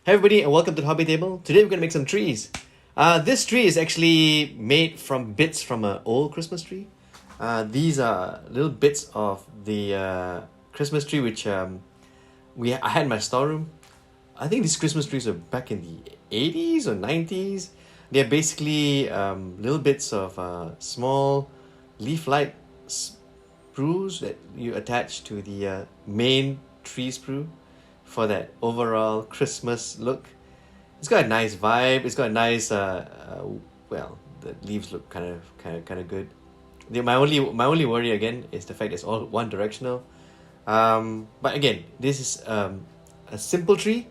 Hey everybody and welcome to the Hobby Table. Today we're going to make some trees. This tree is actually made from bits from an old Christmas tree. These are little bits of the Christmas tree which I had in my storeroom. I think these Christmas trees are back in the 80s or 90s. They're basically little bits of small leaf-like sprues that you attach to the main tree sprue for that overall Christmas look. It's got a nice vibe. It's got a nice well, the leaves look kind of good. My only worry again is the fact it's all one directional. But again, this is a simple tree,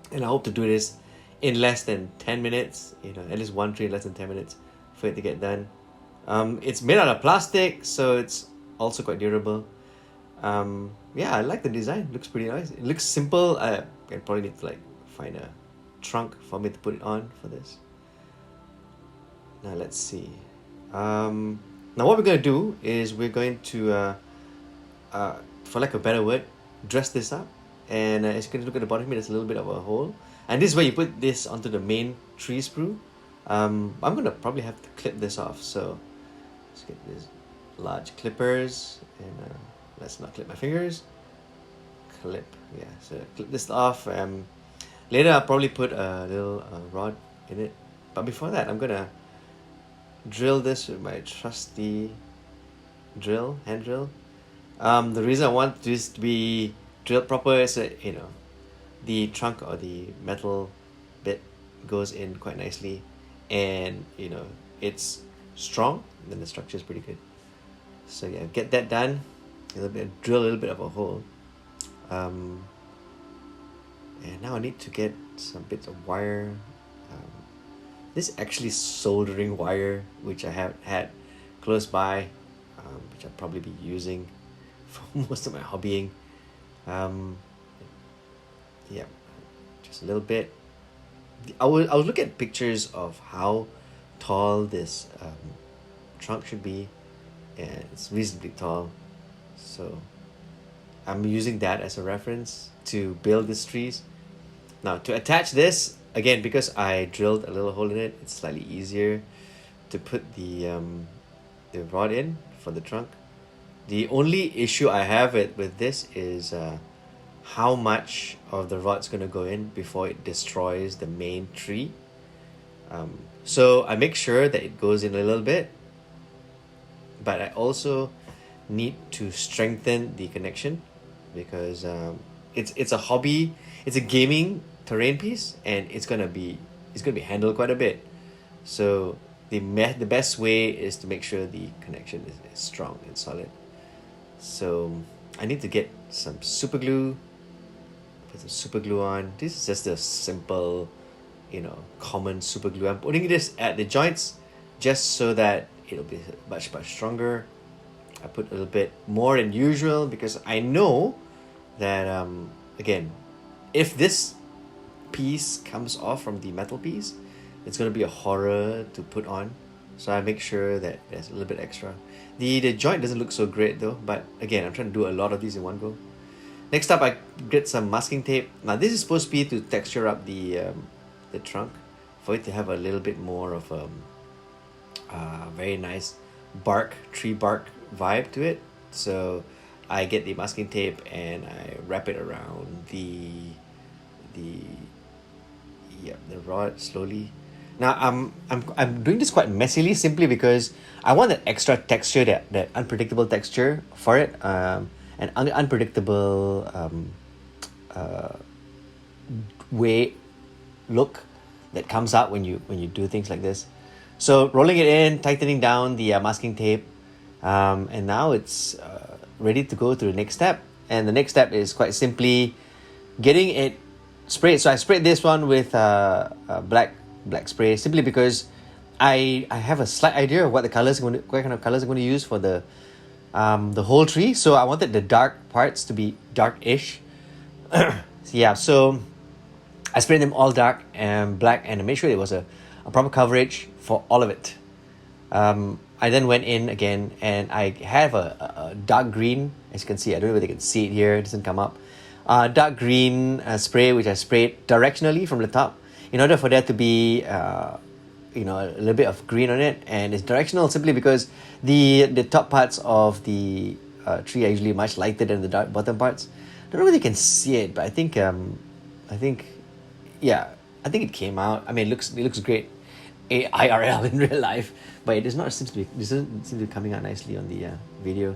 and I hope to do this in less than 10 minutes. At least one tree in less than 10 minutes for it to get done. It's made out of plastic, so it's also quite durable. Yeah, I like the design. Looks pretty nice. It looks simple. I probably need to find a trunk for me to put it on for this. Now let's see. Now what we're gonna do is we're going to for lack of a better word, dress this up. And as you can look at the bottom of it, there's a little bit of a hole. And this is where you put this onto the main tree sprue. I'm gonna probably have to clip this off. So let's get these large clippers and let's not clip my fingers. Clip, yeah. So clip this off. Later I'll probably put a little rod in it. But before that, I'm gonna drill this with my trusty hand drill. The reason I want this to be drilled proper is that the trunk or the metal bit goes in quite nicely, and it's strong. Then the structure is pretty good. So yeah, get that done. Drill a little bit of a hole. And now I need to get some bits of wire. This is actually soldering wire, which I have had close by, which I'll probably be using for most of my hobbying. Yeah, just a little bit. I was looking at pictures of how tall this trunk should be, and it's reasonably tall. So I'm using that as a reference to build these trees. Now to attach this, again, because I drilled a little hole in it, it's slightly easier to put the rod in for the trunk. The only issue I have with this is how much of the rod's going to go in before it destroys the main tree. So I make sure that it goes in a little bit, but I also need to strengthen the connection because it's a hobby, it's a gaming terrain piece, and it's gonna be handled quite a bit. So the best way is to make sure the connection is strong and solid. So I need to get some super glue, put some super glue on. This is just a simple, common super glue. I'm putting this at the joints just so that it'll be much stronger. I put a little bit more than usual because I know that again, if this piece comes off from the metal piece, it's going to be a horror to put on. So I make sure that there's a little bit extra. The joint doesn't look so great though, but again, I'm trying to do a lot of these in one go. Next up, I get some masking tape. Now this is supposed to be to texture up the trunk, for it to have a little bit more of very nice tree bark vibe to it. So I get the masking tape and I wrap it around the rod slowly. Now I'm doing this quite messily simply because I want that extra texture, that unpredictable texture for it, an unpredictable look that comes out when you do things like this. So rolling it in, tightening down the masking tape, and now it's ready to go to the next step. And the next step is quite simply getting it sprayed. So I sprayed this one with black spray simply because I have a slight idea of what kind of colors I'm going to use for the whole tree. So I wanted the dark parts to be dark-ish. Yeah, so I sprayed them all dark and black, and I made sure it was a proper coverage for all of it. I then went in again and I have a dark green. As you can see, I don't know whether you can see it here, it doesn't come up. dark green spray, which I sprayed directionally from the top in order for there to be a little bit of green on it. And it's directional simply because the top parts of the tree are usually much lighter than the dark bottom parts. Don't know whether you can see it, but I think yeah, I think it came out. I mean, it looks great IRL in real life, but it doesn't seem to be coming out nicely on the video.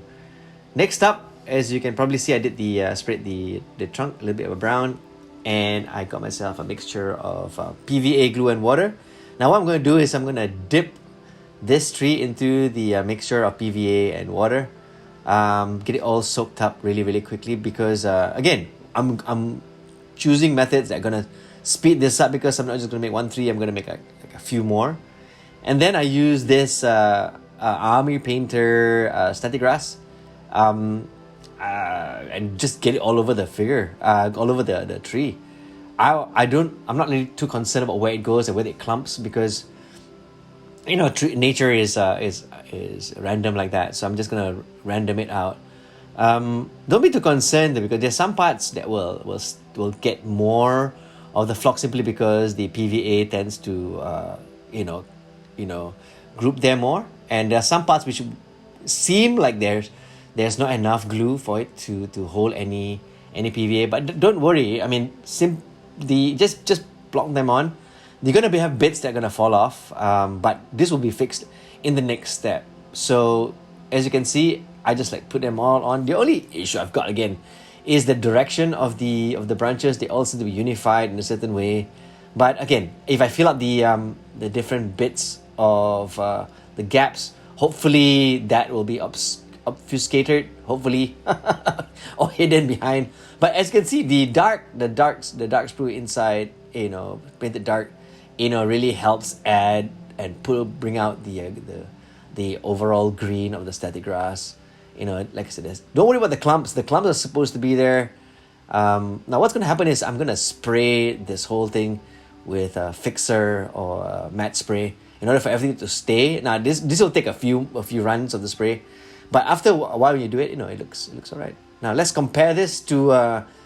Next up, as you can probably see, I did sprayed the trunk a little bit of a brown, and I got myself a mixture of PVA glue and water. Now what I'm going to do is I'm going to dip this tree into the mixture of PVA and water, get it all soaked up really quickly, because again, I'm choosing methods that are going to speed this up, because I'm not just going to make one tree, I'm going to make like a few more. And then I use this Army Painter static grass, and just get it all over the figure, all over the tree. I'm not really too concerned about where it goes and where it clumps, because nature is random like that. So I'm just gonna random it out. Don't be too concerned, because there's some parts that will get more of the flock simply because the PVA tends to group them more, and there are some parts which seem like there's not enough glue for it to hold any PVA. But don't worry. I mean, just block them on. You're gonna have bits that are gonna fall off, but this will be fixed in the next step. So as you can see, I just put them all on. The only issue I've got again is the direction of the branches. They all seem to be unified in a certain way. But again, if I fill up the different bits of the gaps, hopefully that will be obfuscated, hopefully, or hidden behind. But as you can see, the dark sprue inside, painted dark, really helps add and bring out the overall green of the static grass. Like I said, don't worry about the clumps. The clumps are supposed to be there. Now what's going to happen is I'm going to spray this whole thing with a fixer or a matte spray in order for everything to stay. Now this will take a few runs of the spray, but after a while when you do it, it looks all right. Now let's compare this to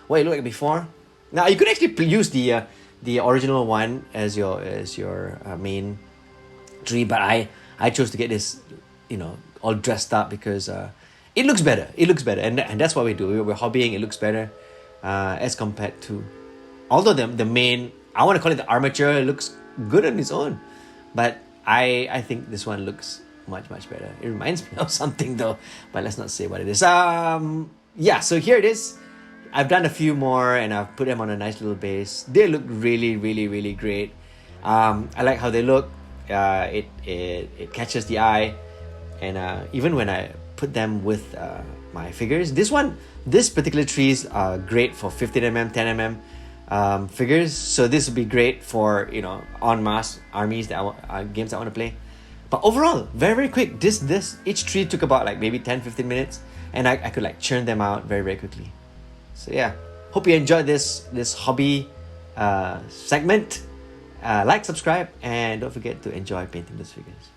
what it looked like before. Now you could actually use the original one as your main tree, but I chose to get this all dressed up because it looks better. And that's what we do. We're hobbying. It looks better as compared to, although the main, I want to call it the armature, it looks good on its own, but I think this one looks much better. It reminds me of something though, but let's not say what it is. Yeah, so here it is. I've done a few more and I've put them on a nice little base. They look really great. I like how they look. It catches the eye, and even when I put them with my figures, this particular trees are great for 15mm, 10mm figures. So this would be great for en masse armies games I want to play. But overall, very quick. Each tree took about maybe 10-15 minutes, and I could churn them out very quickly. So yeah, hope you enjoyed this hobby segment. Like, subscribe, and don't forget to enjoy painting those figures.